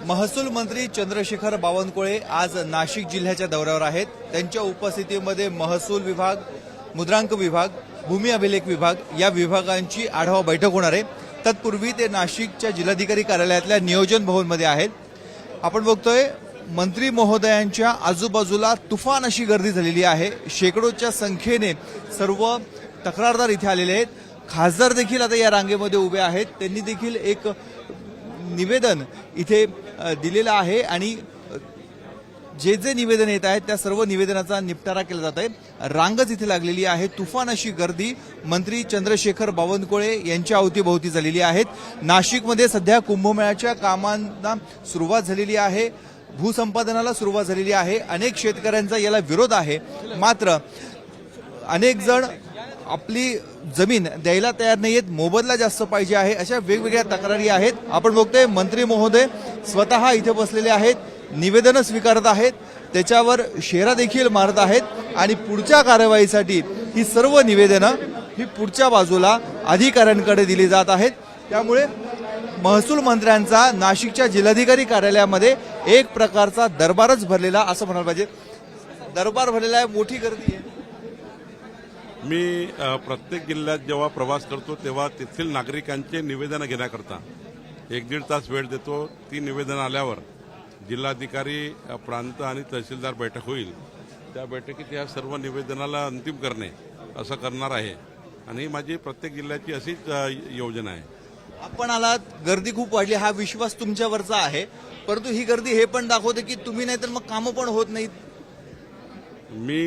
महसूल मंत्री चंद्रशेखर बावनकुळे आज नाशिक जिल्ह्याच्या दौऱ्यावर आहेत। त्यांच्या उपस्थितीमध्ये महसूल विभाग, मुद्रांक विभाग, भूमी अभिलेख विभाग या विभागांची आढावा बैठक होणार आहे। तत्पूर्वी ते नाशिकच्या जिल्हाधिकारी कार्यालयातल्या नियोजन भवनमध्ये आहेत। आपण बघतोय मंत्री महोदयांच्या आजूबाजूला तुफान अशी गर्दी झालेली आहे। शेकडोच्या संख्येने सर्व तक्रारदार इथे आलेले आहेत। खासदार देखील आता या रांगेमध्ये उभे आहेत। त्यांनी देखील एक निवेदन इथे दिलेलं आहे आणि जे जे निवेदन येत आहेत त्या सर्व निवेदनाचा निपटारा केला जात आहे। रांगच इथे लागलेली आहे। तुफान अशी गर्दी मंत्री चंद्रशेखर बावनकुळे यांच्या अवतीभोवती झालेली आहे। नाशिकमध्ये सध्या कुंभमेळ्याच्या कामांना सुरुवात झालेली आहे, भूसंपादनाला सुरुवात झालेली आहे। अनेक शेतकऱ्यांचा याला विरोध आहे, मात्र अनेक जण आपली जमीन द्यायला तयार नाहीयेत, मोबदला जास्त पाहिजे आहे, अशा वेगवेगळ्या तक्रारी आहेत। आपण बघतोय मंत्री महोदय स्वतः इथे बसलेले आहेत, निवेदन स्वीकारत आहेत, त्याच्यावर शेरा देखील मारत आहेत आणि पुढच्या कार्यवाहीसाठी ही सर्व निवेदनं ही पुढच्या बाजूला अधिकाऱ्यांकडे दिली जात आहेत। त्यामुळे महसूल मंत्र्यांचा नाशिकच्या जिल्हाधिकारी कार्यालयामध्ये एक प्रकारचा दरबारच भरलेला असं म्हणायला पाहिजे। दरबार भरलेला आहे, मोठी गर्दी आहे। मी प्रत्येक जिल्ह्यात जेव्हा प्रवास करतो तेव्हा तेथील नागरिकांचे निवेदन घेण्याकरता 1-1.5 तास वेळ देतो। ती निवेदन आल्यावर जिल्हाधिकारी, प्रांत आणि तहसीलदार बैठक होईल। त्या बैठकीत या सर्व निवेदनाला अंतिम करणे असं करणार आहे आणि ही माझी प्रत्येक जिल्ह्याची अशीच योजना आहे। आपण आलात, गर्दी खूप वाढली, हा विश्वास तुमच्यावरचा आहे, परंतु ही गर्दी हे पण दाखवते की तुम्ही नाही तर मग कामं पण होत नाहीत। मी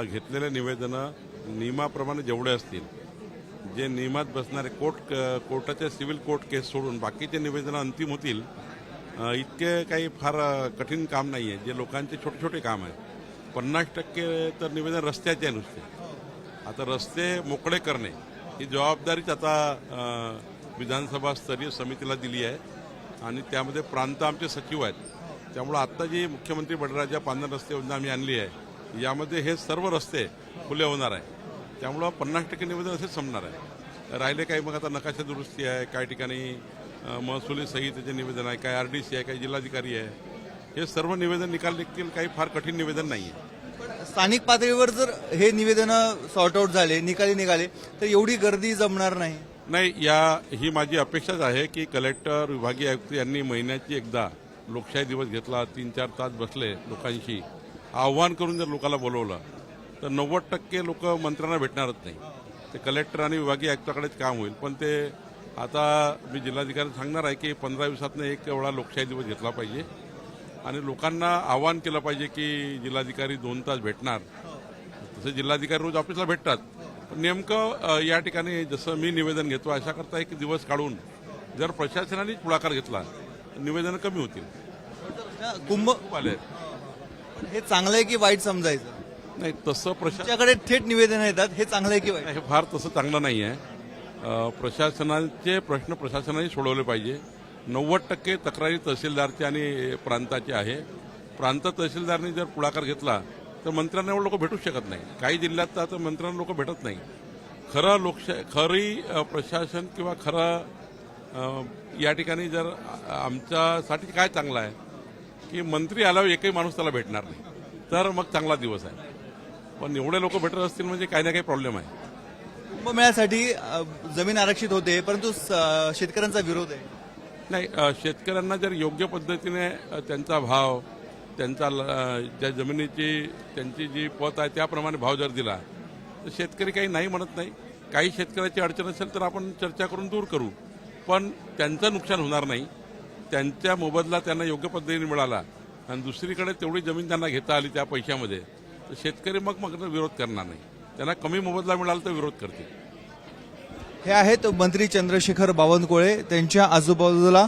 घेतलेले निवेदनं नियमाप्रमाणे जेवढे असतील, जे नियमात बसणारे कोर्टाच्या सिव्हिल कोर्ट केस सोडून बाकीचे निवेदनं अंतिम होतील, इतके काही फार कठीण काम नाही आहे। जे लोकांचे छोटे छोटे काम आहे, 50% तर निवेदन रस्त्याचे आहे नुसते। आता रस्ते मोकळे करणे ही जबाबदारीच आता विधानसभा स्तरीय समितीला दिली आहे आणि त्यामध्ये प्रांत आमचे सचिव आहेत। त्यामुळे आत्ता जी मुख्यमंत्री बळीराजा पांढर रस्ते योजना आम्ही आणली आहे, यामध्ये हे सर्व रस्ते खुले होणार आहे। त्यामुळं 50% निवेदन असेच संपणार आहे। राहिले काही मग आता नकाशा दुरुस्ती आहे, काही ठिकाणी महसुली सहितेचे निवेदन आहे, काही RDC आहे, काही जिल्हाधिकारी आहे। हे सर्व निवेदन निकाल निघतील, काही फार कठीण निवेदन नाही आहे। स्थानिक पातळीवर जर हे निवेदन सॉर्ट आउट झाले, निकाली निघाले तर एवढी गर्दी जमणार नाही। नाही, ही माझी अपेक्षाच आहे की कलेक्टर, विभागीय आयुक्त यांनी महिन्याची एकदा लोकशाही दिवस घेतला, 3-4 तास बसले लोकांशी आव्हान करून जर लोकांना बोलवलं तर 90% लोक मंत्र्यांना भेटणारच नाही। ते कलेक्टर आणि विभागीय आयुक्ताकडेच काम होईल। पण ते आता मी जिल्हाधिकाऱ्यांना सांगणार आहे की 15 दिवसातनं एक एवढा लोकशाही दिवस घेतला पाहिजे आणि लोकांना आव्हान केलं पाहिजे की जिल्हाधिकारी 2 तास भेटणार। तसं जिल्हाधिकारी रोज ऑफिसला भेटतात, पण नेमकं या ठिकाणी जसं मी निवेदन घेतो अशा करता एक दिवस काढून जर प्रशासनानेच पुढाकार घेतला तर निवेदनं कमी होतील। कुंभ आले हे चांगलं आहे की वाईट समजायचं? नाही, तसं प्रशासनाकडे थेट निवेदन येतात, हे चांगलं आहे की वाईट? हे फार तसं चांगलं नाही आहे। प्रशासनाचे प्रश्न प्रशासनाने सोडवले पाहिजे। 90% तक्रारी तहसीलदारचे आणि प्रांताचे आहे। प्रांत तहसीलदारने जर पुढाकार घेतला तर मंत्र्यांना एवढं लोक भेटू शकत नाही। काही जिल्ह्यात तर मंत्र्यांना लोक भेटत नाही। खरी प्रशासन किंवा खरं या ठिकाणी जर आमच्यासाठी काय चांगलं आहे की मंत्री आल्यावर एकही माणूस त्याला भेटणार नाही, तर मग चांगला दिवस आहे। पण एवढे लोक भेटत असतील म्हणजे काही ना काही प्रॉब्लेम आहे। कुंभमेळ्यासाठी जमीन आरक्षित होते, परंतु शेतकऱ्यांचा विरोध आहे। नाही, शेतकऱ्यांना जर योग्य पद्धतीने त्यांचा भाव, त्यांचा ज्या जमिनीची त्यांची जी पत आहे त्याप्रमाणे भाव जर दिला तर शेतकरी काही नाही म्हणत नाही। काही शेतकऱ्याची अडचण असेल तर आपण चर्चा करून दूर करू, पण त्यांचं नुकसान होणार नाही। त्यांच्या मोबदला त्यांना योग्य पद्धतीने मिळाला आणि दुसरीकडे तेवढी जमीन त्यांना घेता आली त्या पैशामध्ये, तर शेतकरी मग विरोध करणार नाही। त्यांना कमी मोबदला मिळाला तर विरोध करतील। हे आहेत मंत्री चंद्रशेखर बावनकुळे। त्यांच्या आजूबाजूला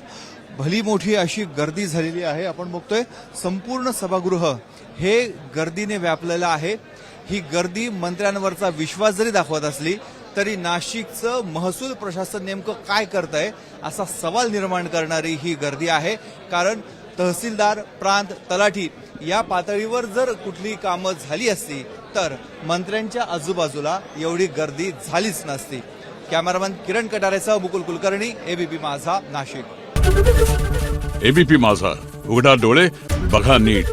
भली मोठी अशी गर्दी झालेली आहे। आपण बघतोय संपूर्ण सभागृह हे गर्दीने व्यापलेलं आहे। ही गर्दी मंत्र्यांवरचा विश्वास जरी दाखवत असली तरी नाशिकचं महसूल प्रशासन नेमकं काय करतंय असा सवाल निर्माण करणारी ही गर्दी आहे। कारण तहसीलदार, प्रांत, तलाठी या पातळीवर जर कुठली कामं झाली असती तर मंत्र्यांच्या आजूबाजूला एवढी गर्दी झालीच नसती। कॅमेरामॅन किरण कटारेसह मुकुल कुलकर्णी, एबीपी माझा, नाशिक। एबीपी माझा, उघडा डोळे बघा नीट.